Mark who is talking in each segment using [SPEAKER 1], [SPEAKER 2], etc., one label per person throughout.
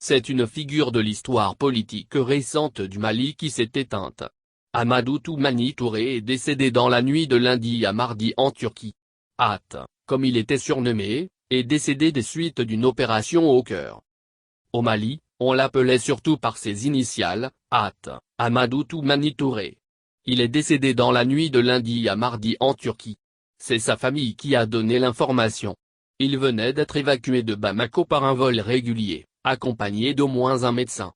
[SPEAKER 1] C'est une figure de l'histoire politique récente du Mali qui s'est éteinte. Amadou Toumani Touré est décédé dans la nuit de lundi à mardi en Turquie. At, comme il était surnommé, est décédé des suites d'une opération au cœur. Au Mali, on l'appelait surtout par ses initiales, At, Amadou Toumani Touré. Il est décédé dans la nuit de lundi à mardi en Turquie. C'est sa famille qui a donné l'information. Il venait d'être évacué de Bamako par un vol régulier, accompagné d'au moins un médecin.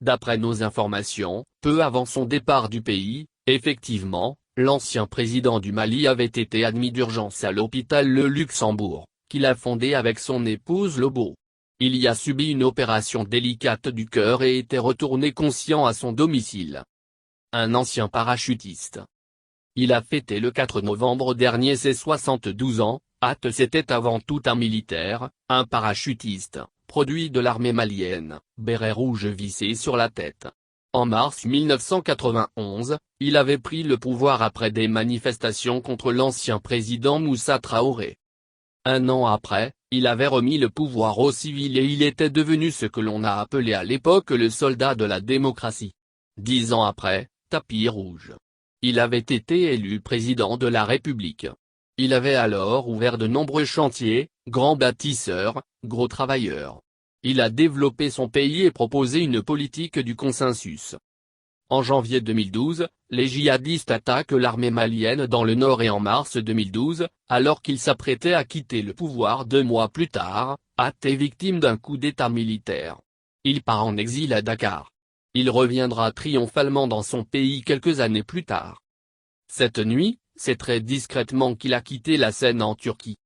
[SPEAKER 1] D'après nos informations, peu avant son départ du pays, effectivement, l'ancien président du Mali avait été admis d'urgence à l'hôpital Le Luxembourg, qu'il a fondé avec son épouse Lobo. Il y a subi une opération délicate du cœur et était retourné conscient à son domicile. Un ancien parachutiste. Il a fêté le 4 novembre dernier ses 72 ans. At c'était avant tout un militaire, un parachutiste, produit de l'armée malienne, béret rouge vissé sur la tête. En mars 1991, il avait pris le pouvoir après des manifestations contre l'ancien président Moussa Traoré. Un an après, il avait remis le pouvoir aux civils et il était devenu ce que l'on a appelé à l'époque le soldat de la démocratie. 10 ans après, tapis rouge. Il avait été élu président de la République. Il avait alors ouvert de nombreux chantiers, grand bâtisseur, gros travailleur. Il a développé son pays et proposé une politique du consensus. En janvier 2012, les djihadistes attaquent l'armée malienne dans le nord et en mars 2012, alors qu'il s'apprêtait à quitter le pouvoir 2 mois plus tard, At est victime d'un coup d'état militaire. Il part en exil à Dakar. Il reviendra triomphalement dans son pays quelques années plus tard. Cette nuit, c'est très discrètement qu'il a quitté la scène en Turquie.